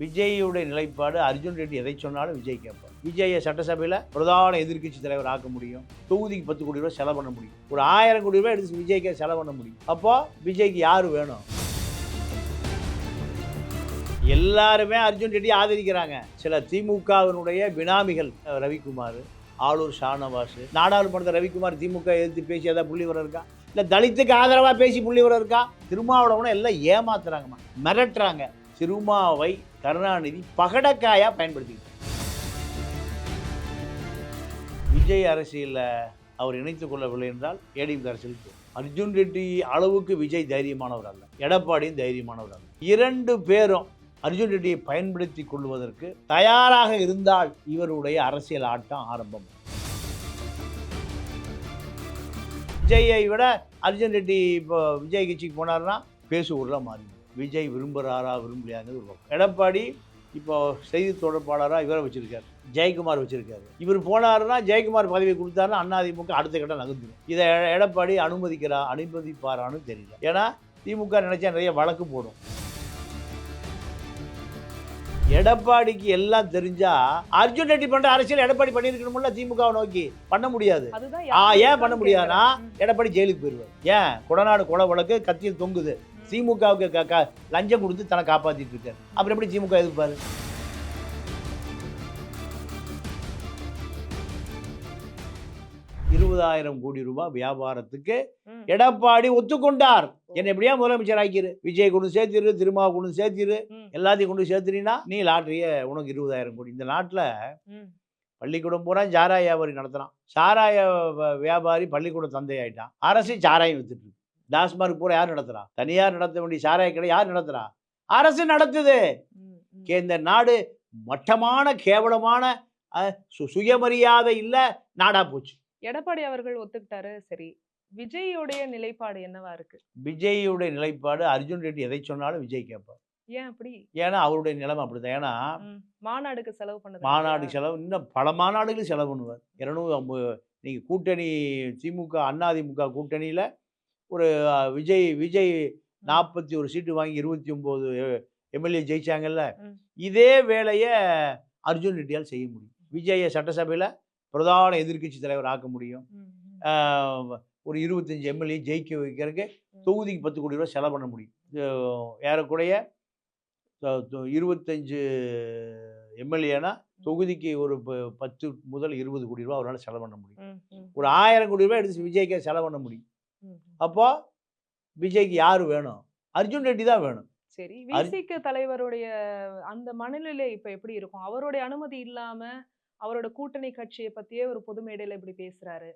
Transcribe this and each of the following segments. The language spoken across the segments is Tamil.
விஜய்யுடைய நிலைப்பாடு அர்ஜுன் ரெட்டி எதை சொன்னாலும் விஜய் கேட்பார். விஜயை சட்டசபையில் பிரதான எதிர்க்கட்சி தலைவர் ஆக்க முடியும். தொகுதிக்கு 10 கோடி ரூபாய் செலவு பண்ண முடியும். ஒரு 1000 கோடி ரூபாய் எடுத்து விஜய்க்கு செலவு பண்ண முடியும். அப்போ விஜய்க்கு யார் வேணும்? எல்லாருமே அர்ஜுன் ரெட்டி ஆதரிக்கிறாங்க. சில திமுகவினுடைய பினாமிகள் ரவிக்குமார், ஆளூர் ஷானவாஸ், நாடாளுமன்றத்தில் ரவிக்குமார் திமுக எதிர்த்து பேசி ஏதாவது புள்ளிவரம் இருக்கா? இல்லை தலித்துக்கு ஆதரவாக பேசி புள்ளிவரம் இருக்கா? திருமாவளவனை எல்லாம் ஏமாத்துறாங்கம்மா, மிரட்டுறாங்க. திருமாவை கருணாநிதி பகடக்காயா பயன்படுத்திக்கிட்டார். விஜய் அரசியலில் அவர் இணைத்துக் கொள்ளவில்லை என்றால் ஏடிஎம்கே அரசியலுக்கு அர்ஜுன் ரெட்டி அளவுக்கு விஜய் தைரியமானவர் அல்ல, எடப்பாடியும் தைரியமானவர் அல்ல. 2 பேரும் அர்ஜுன் ரெட்டியை பயன்படுத்தி கொள்வதற்கு தயாராக இருந்தால் இவருடைய அரசியல் ஆட்டம் ஆரம்பம். விஜயை விட அர்ஜுன் ரெட்டி இப்போ விஜய் கட்சிக்கு போனார்னா பேசுவூரில் மாறி விஜய் விரும்புகிறாரா விரும்பலையாங்கிறது ஒரு பக்கம். எடப்பாடி இப்போ செய்தி தொடர்பாளராக இவரை வச்சுருக்காரு, ஜெயக்குமார் வச்சுருக்காரு. இவர் போனாருன்னா ஜெயக்குமார் பதவி கொடுத்தாருன்னா அதிமுக அடுத்த கட்டம் நகர்ந்துடும். இதை எடப்பாடி அனுமதிப்பாரான்னு தெரியல. ஏன்னா திமுக நினைச்சா நிறைய வழக்கு போடும். எடப்பாடிக்கு எல்லாம் தெரிஞ்சா அர்ஜுன் ரெட்டி பண்ற அரசியல் எடப்பாடி பண்ணிருக்கணும்ல, திமுகவை நோக்கி பண்ண முடியாது. ஏன் பண்ண முடியாதுன்னா எடப்பாடி ஜெயிலுக்கு போயிடுவார். ஏன் கொடநாடு கொலை வழக்கு கத்தியில் தொங்குது. திமுகவுக்கு லஞ்சம் கொடுத்து தன்னை காப்பாற்றிட்டு இருக்காரு. அப்புறம் எப்படி திமுக எதிர்ப்பாரு? ₹20,000 கோடி வியாபாரத்துக்கு எடப்பாடி ஒத்துக்கொண்டார். என்ன எப்படியா முதலமைச்சர் ஆக்கிரு, விஜய் கொண்டு சேர்த்திரு, திருமாவை கொண்டு சேர்த்திரு, எல்லாத்தையும் கொண்டு சேர்த்துனா நீ லாட்டரிய உனக்கு 20,000 கோடி. இந்த நாட்டில் பள்ளிக்கூடம் பூரா சாராய வியாபாரி நடத்துறான். சாராய வியாபாரி பள்ளிக்கூட தந்தை ஆயிட்டான். அரசு சாராயம் வித்துட்டு இருக்கு. டாஸ்மார்க் பூரா யார் நடத்துறா? தனியார் நடத்த வேண்டிய சாராய கடை யார் நடத்துறா? அரசு நடத்துது. இந்த நாடு மட்டமான கேவலமான சுயமரியாதை இல்ல நாடா போச்சு. எடப்பாடி அவர்கள் ஒத்துக்கிட்டாரு. சரி, விஜயோடைய நிலைப்பாடு என்னவா இருக்கு? விஜயுடைய நிலைப்பாடு அர்ஜுன் ரெட்டி எதை சொன்னாலும் விஜய் கேட்பார். ஏன் அப்படி? ஏன்னா அவருடைய நிலைமை அப்படிதான். ஏன்னா மாநாடுக்கு செலவு பண்ணது, மாநாடு செலவு, இன்னும் பல மாநாடுகளும் செலவு பண்ணுவார். 250 நீங்க கூட்டணி திமுக அதிமுக கூட்டணியில ஒரு விஜய் 41 சீட்டு வாங்கி 29 எம்எல்ஏ ஜெயிச்சாங்கல்ல. இதே வேலையை அர்ஜுன் ரெட்டியால் செய்ய முடியும். விஜயை சட்டசபையில் பிரதான எதிர்க்கட்சி தலைவர் ஆக்க முடியும். ஒரு 25 எம்எல்ஏ ஜெயிக்க வைக்கிறதுக்கு தொகுதிக்கு 10 கோடி ரூபாய் செலவு பண்ண முடியும். ஏறக்குறைய 25 எம்எல்ஏனா தொகுதிக்கு ஒரு 10 முதல் 20 கோடி ரூபாய் அவரால் செலவு பண்ண முடியும். ஒரு 1000 கோடி ரூபாய் எடுத்து விஜய்க்கு செலவு பண்ண முடியும். அப்போ விஜய்க்கு யாரு வேணும்? அர்ஜுன் ரெட்டி தான் வேணும். சரி, விசிக தலைவருடைய அந்த மனநிலை இப்ப எப்படி இருக்கும்? அவருடைய அனுமதி இல்லாம அவரோட கூட்டணி கட்சியை பத்தியே ஒரு பொது மேடையில இப்படி பேசுறாரு.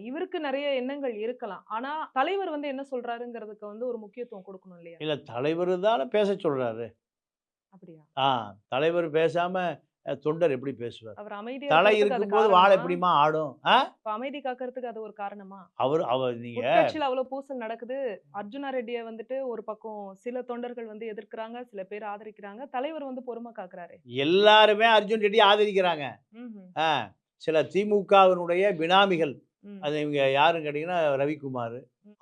இவருக்கு நிறைய எண்ணங்கள் இருக்கலாம். ஆனா தலைவர் என்ன சொல்றாருங்கிறதுக்கு ஒரு முக்கியத்துவம் கொடுக்கணும் இல்லையா? இல்ல, தலைவர் தானே பேச சொல்றாரு. அப்படியா? தலைவர் பேசாம தொண்டர் எப்படி பேசுவார்? அவர் அமைதியா தலை இருக்கும்போது வாழை எப்படிமா ஆடும்? அமைதி காக்கிறதுக்கு அது ஒரு காரணமா? அவர் நீங்க கட்சியில அவ்வளவு பூசல் நடக்குது. அர்ஜுனா ரெட்டியை ஒரு பக்கம் சில தொண்டர்கள் எதிர்க்கிறாங்க, சில பேர் ஆதரிக்கிறாங்க. தலைவர் பொறுமை காக்குறாரு. எல்லாருமே அர்ஜுன் ரெட்டி ஆதரிக்கிறாங்க. சில திமுகவினுடைய பினாமிகள், அது இவங்க யாருன்னு கேட்டீங்கன்னா ரவிக்குமார்,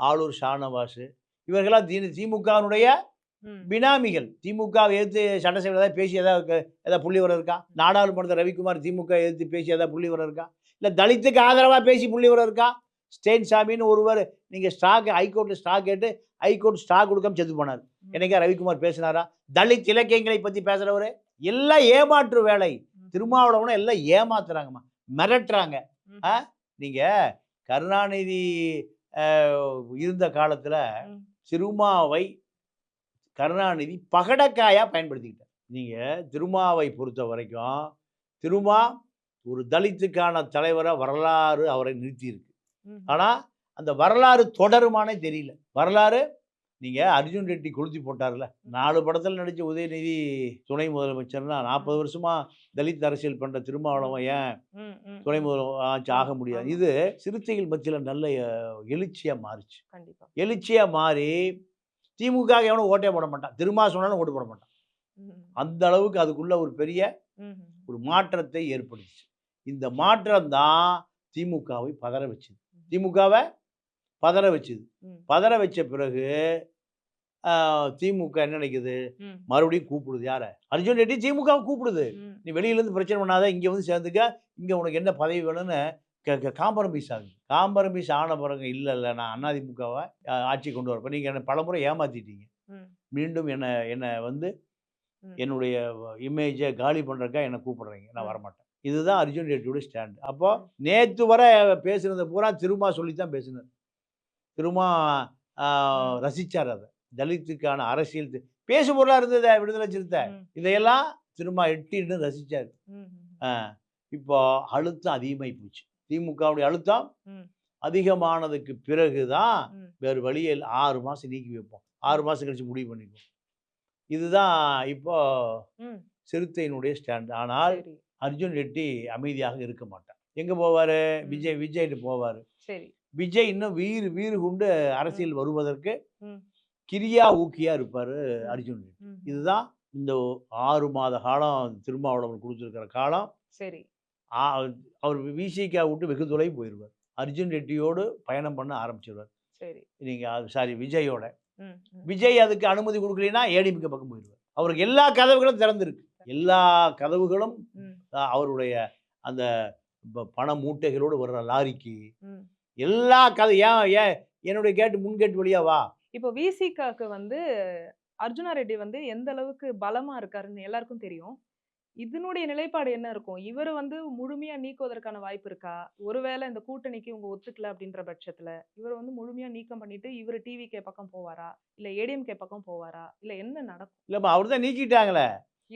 ஆளூர் ஷானவாஸ், இவர்களாம் திமுகவினுடைய பினாமிகள். திமுக எதிர்த்து சட்டசபையில் ஏதாவது பேசி ஏதாவது புள்ளிவரம் இருக்கா? நாடாளுமன்றத்தில் ரவிக்குமார் திமுக எதிர்த்து பேசி ஏதாவது புள்ளிவரம் இருக்கா? இல்லை தலித்துக்கு ஆதரவாக பேசி புள்ளிவரம் இருக்கா? ஸ்டேன் சாமின்னு ஒருவர் நீங்கள் ஹைகோர்ட்டில் ஸ்டாக் கேட்டு ஹைகோர்ட் ஸ்டாக் கொடுக்காம செத்து போனார். என்னைக்கா ரவிக்குமார் பேசினாரா? தலித் இலக்கியங்களை பற்றி பேசுகிறவர் எல்லாம் ஏமாற்று வேலை. திருமாவளவனை எல்லாம் ஏமாத்துறாங்கம்மா, மிரட்டுறாங்க. நீங்கள் கருணாநிதி இருந்த காலத்தில் திருமாவை கருணாநிதி பகடக்காயா பயன்படுத்திக்கிட்டார். நீங்கள் திருமாவை பொறுத்த வரைக்கும் திருமா ஒரு தலித்துக்கான தலைவரை வரலாறு அவரை நிறுத்தியிருக்கு. ஆனால் அந்த வரலாறு தொடருமானே தெரியல. வரலாறு நீங்கள் அர்ஜுன் ரெட்டி கொளுத்தி போட்டார்ல, 4 படத்தில் நடித்த உதயநிதி துணை முதலமைச்சர்னா 40 வருஷமா தலித் அரசியல் பண்ணுற திருமாவளவன் ஏன் துணை முதலமைச்சர் ஆக முடியாது? இது சிறுத்தைகள் மத்தியில் நல்ல எழுச்சியாக மாறிச்சு. எழுச்சியாக மாறி திமுக எவனும் ஓட்டே போட மாட்டான், திருமா சொன்னாலும் ஓட்டு போட மாட்டான். அந்த அளவுக்கு அதுக்குள்ள ஒரு பெரிய ஒரு மாற்றத்தை ஏற்படுத்துச்சு. இந்த மாற்றம் தான் திமுகவை பதற வச்சுது. பதற வச்ச பிறகு திமுக என்ன நினைக்குது, ம். மறுபடியும் கூப்பிடுது யார? அர்ஜுன் ரெட்டி திமுகவை கூப்பிடுது. ம். நீ வெளியிலேருந்து பிரச்சனை பண்ணாத, இங்க வந்து சேர்ந்துக்க, இங்க உனக்கு என்ன பதவி வேணும்னு காம்ப்ரமைஸ் ஆகுது. காம்ப்ரமைஸ் ஆன பிறகு இல்ல நான் அதிமுகவ ஆட்சிக்கு கொண்டு வரப்ப நீங்க என்ன பலமுறை ஏமாத்திட்டீங்க. ம். மீண்டும் என்ன என்ன வந்து ம். என்னுடைய இமேஜ காலி பண்றதுக்காக என்ன கூப்பிடுறீங்க. நான் ம். வரமாட்டேன். இதுதான் அர்ஜுன் ரெட்டியோட ஸ்டாண்ட். அப்போ ம். நேத்து வர பேசுனத பூரா திருமா சொல்லி தான் பேசினாரு. திருமா ஆ ம். ரசிச்சார் அத. தலித்துக்கான அரசியல் பேசு பொருளா இருந்ததே விடுதலை சிறுத்தை. ம். இதையெல்லாம் திரும்ப எட்டின்னு ரசிச்சாரு. ம். ஆ இப்போ அழுத்தம் அதிகமாயி போச்சு. திமுகவுடைய அழுத்தம் ம். அதிகமானதுக்கு பிறகு தான் ம். வேறு வழியே இல்ல. 6 மாசம் நீக்கி வைப்போம். 6 ம். மாசம் கழிச்சு முடிவு பண்ணிக்குவோம். இதுதான் இப்போ ம். சிறுத்தையினுடைய ஸ்டாண்ட். ஆனால் சரி. அர்ஜுன் ரெட்டி அமைதியாக இருக்க மாட்டார். எங்க போவாரு? ம். விஜய்ட்ட போவாரு. சரி. விஜய் இன்னும் வீறு கொண்டு ம். அரசியல் வருவதற்கு ம். கிரியா ஊக்கியா இருப்பாரு ம். அர்ஜுன் ரெட்டி. ம். இதுதான் இந்த 6 மாத காலம் திருமாவளவன் குடுத்திருக்கிற காலம். சரி. ஆ அவர் விசிக விட்டு வெகு தொலைவு போயிருவார். அர்ஜுன் ரெட்டியோடு பயணம் பண்ண ஆரம்பிச்சுருவார். சரி. நீங்க சாரி விஜயோட. ம். ம். விஜய் அதுக்கு அனுமதி குடுக்கலைன்னா ஏடிஎம்கே பக்கம் போயிருவார். அவருக்கு எல்லா கதவுகளும் திறந்திருக்கு. எல்லா கதவுகளும் ம். அவருடைய அந்த பண மூட்டைகளோடு வர்ற லாரிக்கு ம். எல்லா கதை ஏன் ஏன் என்னுடைய முன் கேட் வழியா வா. இப்போ விசிகாக்கு வந்து அர்ஜுனா ரெட்டி வந்து எந்த அளவுக்கு பலமா இருக்காருன்னு எல்லாருக்கும் தெரியும். இதனுடைய நிலைப்பாடு என்ன இருக்கும்? இவரு வந்து முழுமையா நீக்குவதற்கான வாய்ப்பு இருக்கா? ஒருவேளை இந்த கூட்டணிக்கு இவங்க ஒத்துக்கல அப்படின்ற பட்சத்துல, இவரு வந்து முழுமையா நீக்கம் பண்ணிட்டு, இவரு டிவிகே பக்கம் போவாரா? இல்ல ஏடிஎம்கே பக்கம் போவாரா? இல்ல என்ன நடக்கும்? இல்லம்மா அவர் தான் நீக்கிட்டாங்களே.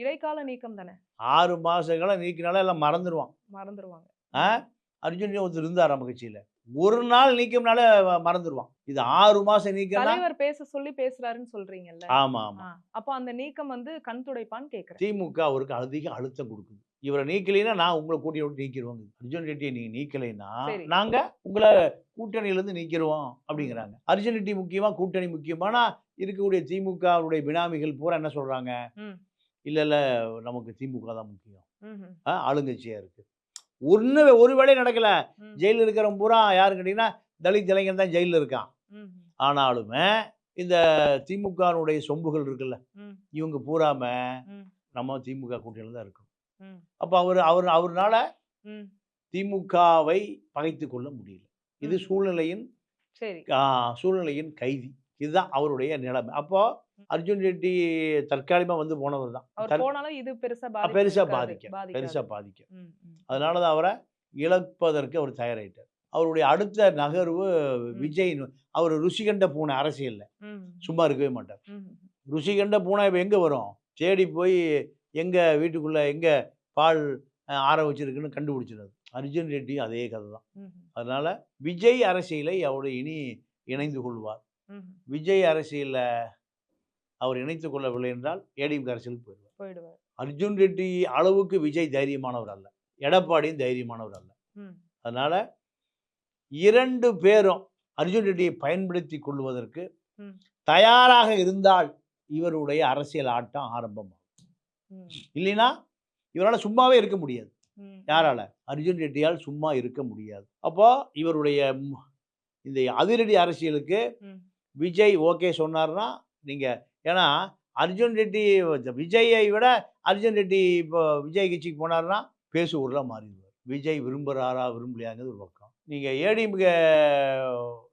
இடைக்கால நீக்கம் தானே! 6 மாச காலம் நீக்கினாலே எல்லாம் மறந்துருவான். மறந்துருவாங்க. ஆ ம். அர்ஜுன் ஒருத்தர் இருந்தார் நம்ம கட்சியில. ஒரு நாள் நீக்கம்னாலே மறந்துருவான். இது 6 மாசம் நீக்கம்னா தலைவர் பேச சொல்லி பேசுறாருன்னு சொல்றீங்கல்ல? ஆமா, ஆமா. அப்ப அந்த நீக்கம் வந்து கண் துடைப்பான்னு கேட்கிறேன். திமுக அவருக்கு அதிக அழுத்தம் குடுக்குது. இவர நீக்கலைன்னா நான் உங்கள கூட்டணிய விட்டு நீக்கிருவேங்க. அர்ஜுன் ரெட்டிய நீங்க நீக்கலைன்னா, சரி. நாங்க உங்கள கூட்டணியிலிருந்து நீக்கிருவோம் ம். அப்படிங்கிறாங்க. அர்ஜுன் ரெட்டி முக்கியமா? கூட்டணி முக்கியமானா, இருக்கக்கூடிய திமுகவுடைய பினாமிகள் பூரா என்ன சொல்றாங்க? ம். இல்ல நமக்கு திமுக தான் முக்கியம். ம்ஹ்ம். ஆளுங்கட்சியா இருக்கு. ஒரு வேலையும் நடக்கல. ம். ஜெயில்ல இருக்கிறவன் பூரா யாருன்னு கேட்டீங்கன்னா, தலித் இளைஞன் தான் ஜெயில்ல இருக்கான். ம்ஹ்ம். ஆனாலுமே இந்த திமுகனுடைய சொம்புகள் இருக்குல்ல, ம். இவங்க பூராம ம். நம்ம திமுக கூட்டணியில தான் இருக்கணும். ம். அப்ப அவருனால ம். திமுகவை பகைத்துக் கொள்ள முடியல. இது ம். சரி. சூழ்நிலையின் கைதி. இதுதான் அவருடைய நிலைமை. அப்போ ம். அர்ஜுன் ரெட்டி தற்காலிகமா வந்து போனவர் தான். அவர் போனாலும் இது பெருசா பாதிப்பு பெருசா இருக்காது. பெருசா பாதிக்காது. பாதிக்கும். ம். ம். அதனால தான் அவர இழப்பதற்கு அவர் தயாராயிட்டார். அவருடைய அடுத்த நகர்வு ம். விஜய். அவரு ருசி கண்ட பூனை அரசியல்ல. ம். சும்மா இருக்கவே மாட்டார். ம். ருசி கண்ட பூனை இப்ப எங்க வரும்? தேடி போய் எங்க வீட்டுக்குள்ள எங்க பால் ஆற வச்சிருக்குன்னு கண்டுபிடிச்சிடாது. அர்ஜுன் ரெட்டியும் அதே கதை தான். ம். அதனால விஜய் அரசியலை அவர் இனி இணைந்து கொள்வார். ம். விஜய் அரசியல்ல அவர் இணைத்துக் கொள்ளவில்லை என்றால் ஏடிஎம்கே அரசியலுக்கு போயிடுவார். அர்ஜுன் ரெட்டி அளவுக்கு விஜய் தைரியமானவர் அல்ல. எடப்பாடியும் தைரியமானவர் அல்ல. ம். அதனால 2 பேரும் அர்ஜுன் ரெட்டியை பயன்படுத்திக் கொள்வதற்கு ம். தயாராக இருந்தால் இவருடைய அரசியல் ஆட்டம் ஆரம்பமாகும். ம். இல்லைன்னா இவரால சும்மாவே இருக்க முடியாது. ம். யாரால? அர்ஜுன் ரெட்டியால் சும்மா இருக்க முடியாது. அப்போ இவருடைய இந்த அதிரடி அரசியலுக்கு ம். விஜய் ஓகே சொன்னார்னா, நீங்க ஏன்னா அர்ஜுன் ரெட்டி விஜயை விட அர்ஜுன் ரெட்டி இப்போ விஜய் கட்சிக்கு போனார்னா பேசு பொருளா மாறிடுவார். விஜய் விரும்புறாரா விரும்பலையாங்கிறது ஒரு பக்கம். நீங்க ஏடிஎம்கே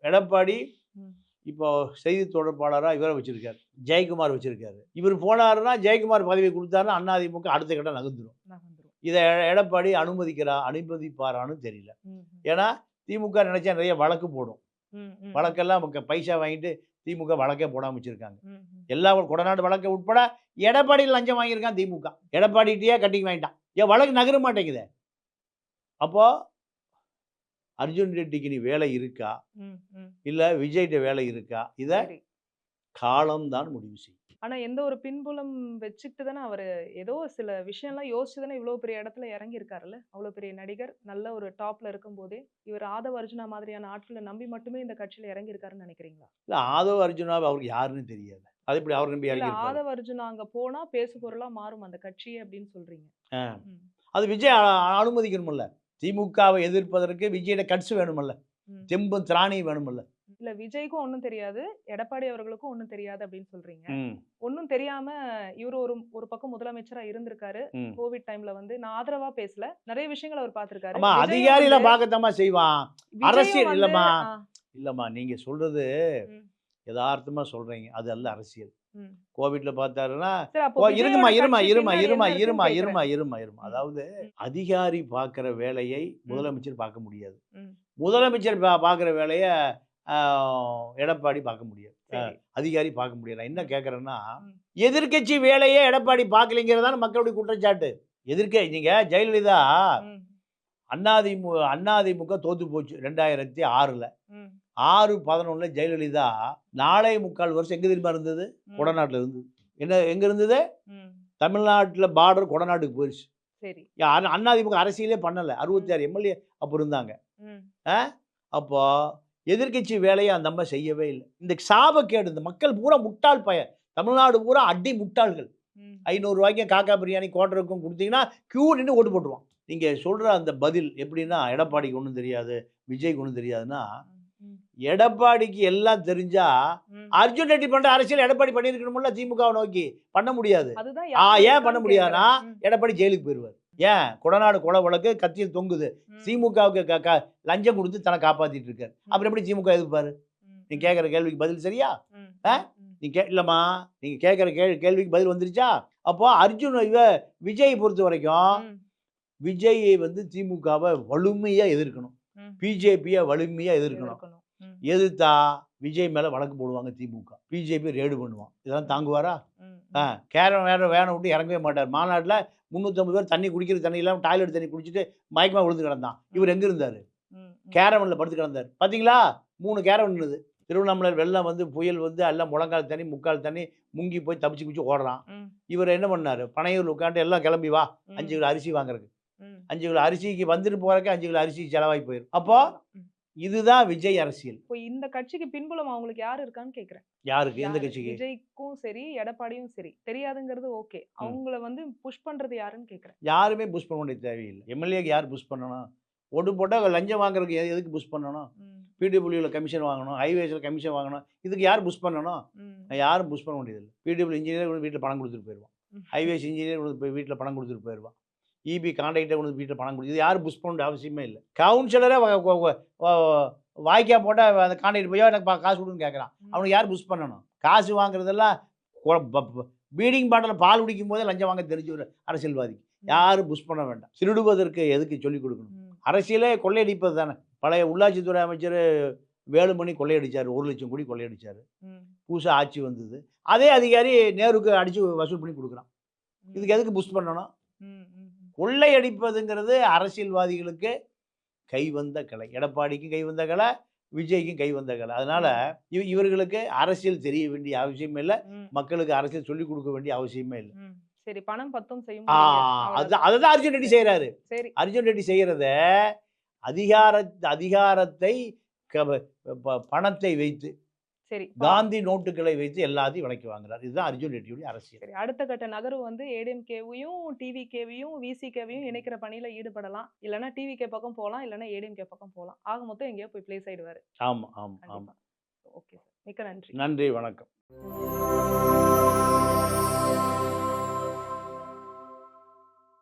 எடப்பாடி ம். இப்போ செய்தி தொடர்பாளரா இவரை வச்சிருக்காரு. ஜெயக்குமார் வச்சிருக்காரு. இவர் போனாருன்னா ஜெயக்குமார் பதவி குடுத்தாருன்னா அதிமுக அடுத்த கட்டம் நகர்ந்துரும். இத எடப்பாடி அனுமதிப்பாரான்னு தெரியல. ம். ஏன்னா திமுக நினைச்சா நிறைய வழக்கு போடும். ம். ம். வழக்கெல்லாம் பைசா வாங்கிட்டு திமுக வழக்கே போடாம வச்சிருக்காங்க. ம். எல்லா கொடநாடு வழக்கு உட்பட எடப்பாடி லஞ்சம் வாங்கியிருக்கான் திமுக. எடப்பாடிட்டயே கட்டிங் வாங்கிட்டான். ஏன் வழக்கு நகர மாட்டேங்குதே. அப்போ அர்ஜுன் ரெட்டிக்கு நீ வேலை இருக்கா? ம். ம். இல்ல விஜய்ட்ட வேலை இருக்கா? இத சரி. காலம் தான் முடிவு செய்யும். ஆனா எந்த ஒரு பின்புலம் வச்சுக்கிட்டு தானே அவரு ஏதோ சில விஷயம்லாம் யோசிச்சு தானே இவ்வளவு பெரிய இடத்துல இறங்கி இருக்காருல்ல. அவ்வளவு பெரிய நடிகர் நல்ல ஒரு டாப்ல இருக்கும்போதே இவர் ஆதவ அர்ஜுனா மாதிரியான ஆட்களை நம்பி மட்டுமே இந்த கட்சியில இறங்கி இருக்காருன்னு நினைக்கிறீங்களா? இல்ல ஆதவ் அர்ஜுனாவ அவருக்கு யாருன்னு தெரியாது. அது எப்படி அவர் நம்பி இல்ல இறங்கி இருப்பாரு? ஆதவ அர்ஜுனா அங்க போனா பேசு பொருளா மாறும் அந்த கட்சியே அப்படின்னு சொல்றீங்க. ஆ. ம். அது விஜய் அனுமதிக்கணும்ல. திமுகவை எதிர்ப்பதற்கு விஜயோட கட்ஸ் வேணுமல்ல. ம். தெம்பும் திராணியும் வேணுமல்ல. இல்ல விஜய்க்கும் ஒண்ணும் தெரியாது, எடப்பாடி அவர்களுக்கும் ஒண்ணும் தெரியாது அப்படின்னு சொல்றீங்க. ம் ஒண்ணும் தெரியாம இவரு ஒரு ஒரு பக்கம் முதலமைச்சரா இருந்திருக்காரு. ம் கோவிட் டைம்ல வந்து நான் ஆதரவா பேசல. நிறைய விஷயங்கள் அவர் பார்த்திருக்காரு. ஆமா, விஜயும் வந்து அதிகாரிலாம் பார்க்கத்தாம்மா செய்வான். விஜயும் அரசியல் வந்து இல்லம்மா, ஆ, இல்லம்மா. நீங்க சொல்றது ம், யதார்த்தமா சொல்றீங்க. அது அல்ல அரசியல். ம். கோவிட்ல பார்த்தாருன்னா, சரி அப்போ ஓ இருங்கம்மா, விஜயோட இருமா, கட்சி இருமா, பின்னாடி இருமா, என்ன இருமா, இருக்குன்னு இருமா, கேக்குறேன். இருமா, இருமா. ம், அதாவது ம், அதிகாரி பார்க்குற வேலையை ம், முதலமைச்சர் பார்க்க முடியாது. ம். முதலமைச்சர் பார்க்குற வேலைய ஆ எடப்பாடி பார்க்க முடியாது. சரி. அதிகாரி பார்க்க முடியாது. நான் என்ன ம், கேட்குறேன்னா, ம், எதிர்க்கட்சி வேலையே எடப்பாடி பார்க்கலைங்கிறது தான மக்களுடைய குற்றச்சாட்டு. நீங்க ஜெயலலிதா ம், அதிமுக தோத்து போச்சு 2006ல. ம், 6/11 ஜெயலலிதா 4.25 வருஷம் எங்க தெரியுமா இருந்தது? ம், கொடநாட்டுல இருந்தது. எங்க இருந்தது? ம். தமிழ்நாட்டுல பார்டர் கொடநாட்டுக்கு போயிருச்சு. சரி. அதிமுக அரசியலே பண்ணல. ம், 66 எம்எல்ஏ அப்ப இருந்தாங்க. ம், ஆ? அப்போ எதிர்க்கட்சி வேலையை அந்த அம்மா செய்யவே இல்ல. இந்த சாபக்கேடு, இந்த மக்கள் பூரா முட்டாள் தமிழ்நாடு பூரா அடி முட்டாள்கள். ம், ரூ. 500 காக்கா பிரியாணி குவார்டருக்கும் குடுத்தீங்கன்னா, கியூ நின்னு ஓட்டு போட்டுருவான். நீங்க சொல்ற அந்த பதில் எப்படின்னா, எடப்பாடிக்கு ஒண்ணும் தெரியாது, விஜய்க்கு ஒண்ணும் தெரியாதுன்னா, ம், எடப்பாடிக்கு எல்லாம் தெரிஞ்சா, ம். அர்ஜுன் ரெட்டி பண்ற அரசியல் எடப்பாடி பண்ணியிருக்கணும்ல திமுகவை நோக்கி. பண்ண முடியாது. அதுதான் யார் ஏன் பண்ண இருக்கான்னு முடியாதுன்னா, கேக்குறேன். ம், எடப்பாடி ஜெயிலுக்கு போயிருவாரு. ஏன்? கொடநாடு கொலை வழக்கு கத்தியில் தொங்குது. ம், திமுகவுக்கு க க லஞ்சம் குடுத்து தன்னை காப்பாத்திட்டு இருக்காரு. ம், அப்புறம் எப்படி திமுக எதிர்ப்பாரு? ம், நீ ம், கேட்கிற கேள்விக்கு பதில் சரியா? ம், ஆ? ம், இல்லம்மா. நீங்க கேட்கிற கேள்விக்கு பதில் வந்துருச்சா? அப்போ அர்ஜுன் விஜய் பொறுத்தவரைக்கும், ம், விஜய் திமுகவ வலிமையா எதிர்க்கணும். ம். பிஜேபிய வலிமையா எதிர்க்கணும். எதிர்க்கணும். ம், எதிர்த்தா விஜய் மேல வழக்கு போடுவாங்க திமுக. பிஜேபி ரெய்டு பண்ணுவான். இதெல்லாம் ம், தாங்குவாரா? ம், ஆ ம், வேனை விட்டு இறங்கவே மாட்டார். மாநாட்டுல 350 பேர் தண்ணி குடிக்கிற தண்ணி இல்லாம டாய்லெட் தண்ணி குடிச்சிட்டு மயக்கமா விழுந்து கிடந்தான். இவர் எங்க இருந்தாரு? ம், ம். கேரவன்ல படுத்து கிடந்தாரு. பார்த்தீங்களா? 3 கேரவன் நின்னுது. திருவண்ணாமலை வெள்ளம் புயல் எல்லாம் முழங்கால் தண்ணி, முக்கால் தண்ணி முங்கி போய் தப்பிச்சு குதிச்சு ஓடுறான். ம், இவர் என்ன பண்ணாரு? பனையூர்ல உட்காந்துட்டு எல்லாம் கிளம்பி வா, ம், 5 கிலோ அரிசி வாங்குறதுக்கு. ம். 5 கிலோ அரிசிக்கு வந்துட்டு போறதுக்கு 5 கிலோ அரிசி செலவாகி போயிரும். அப்போ அவ்வளவுதான். ம். இதுதான் விஜய் அரசியல். இப்போ இந்த கட்சிக்கு பின்புலம் அவங்களுக்கு யாரு இருக்கான்னு கேக்குறேன். யாருக்கு? எந்த யாரு? கட்சிக்கு? விஜய்க்கும் சரி, எடப்பாடியும் சரி. தெரியாதுங்கிறது ஓகே. ம். அவங்கள வந்து புஷ் பண்றது யாருன்னு கேக்குறேன். யாருமே புஷ் பண்ண வேண்டிய தேவையில்லை. எம்எல்ஏக்கு யார் புஷ் பண்ணணும்? ஓட்டு போட்டா லஞ்சம் வாங்குறதுக்கு எதுக்கு புஷ் பண்ணணும்? ம், பிடபிள்யூல கமிஷன் வாங்கணும், ஹைவேஸ்ல கமிஷன் வாங்கணும். இதுக்கு யார் புஷ் பண்ணணும்? ம், யாரும் புஷ் பண்ண வேண்டியதில்லை. பிடபிள்யூ இன்ஜினியர் வீட்டில் பணம் கொடுத்துட்டு போயிடுவான். ம். ஹைவேஸ் இன்ஜினியர் போய் வீட்டில் பணம் கொடுத்துட்டு போயிடுவான். இபி கான்ட்ராக்டர் கொண்டு வீட்டில் பணம் கொடுத்து இது யாரும் புஷ் பண்ண வேண்டிய அவசியமே இல்லை. கவுன்சிலரே வாய்க்கா போட்டால் அந்த கான்ட்ராக்டர் போய் எனக்கு காசு கொடுன்னு கேட்குறான். ம். அவனுக்கு யார் புஷ் பண்ணணும்? காசு வாங்குறதெல்லாம் பீடிங் பாட்டில் பால் குடிக்கும் போதே லஞ்சம் வாங்க தெரிஞ்ச ஒரு அரசியல்வாதிக்கு யாரும் புஷ் பண்ண வேண்டாம். திருடுவதற்கு எதுக்கு சொல்லிக் கொடுக்கணும்? ம். அரசியலே கொள்ளையடிப்பது தானே. பழைய உள்ளாட்சித்துறை அமைச்சர் வேலுமணி கொள்ளையடிச்சார். 1,00,000 கோடி கொள்ளையடிச்சார். ம். புதுசாக ஆட்சி வந்தது. அதே அதிகாரி நேருக்கு அடித்து வசூல் பண்ணி கொடுக்குறான். இதுக்கு எதுக்கு புஷ் பண்ணணும்? ம், ம், ம். கொள்ளையடிப்பதுங்கிறது அரசியல்வாதிகளுக்கு கைவந்த கலை. எடப்பாடிக்கும் கைவந்த கலை, விஜய்க்கும் கைவந்த கலை. அதனால இவர்களுக்கு அரசியல் தெரிய வேண்டிய அவசியமே இல்லை. ம், மக்களுக்கு அரசியல் சொல்லிக் கொடுக்க வேண்டிய அவசியமே இல்லை. ம். சரி பணம் பத்தும் செய்யும் ஆ அவ்வளவுதான். அதுதான் அர்ஜுன் ரெட்டி செய்கிறாரு. சரி. அர்ஜுன் ரெட்டி செய்கிறத அதிகாரத்தை பணத்தை வைத்து, சரி. காந்தி நோட்டுகளை வைத்து எல்லாத்தையும் விலைக்கு வாங்குறார். இதுதான் அர்ஜுன் ரெட்டியுடைய அரசியல். சரி. அடுத்த கட்ட நகர்வு வந்து ஏடிஎம்கேவையும், டிவிகேவையும், விசிகேவையும் இணைக்கிற பணியில ஈடுபடலாம். இல்லன்னா டிவிகே பக்கம் போலாம். இல்லன்னா ஏடிஎம்கே பக்கம் போலாம். ஆக மொத்தம் எங்கேயோ போய் பிளேஸ் ஆயிடுவாரு. ஆமா, ஆமா, ஆமா. கண்டிப்பா. Okay sir. மிக்க நன்றி. நன்றி, வணக்கம்.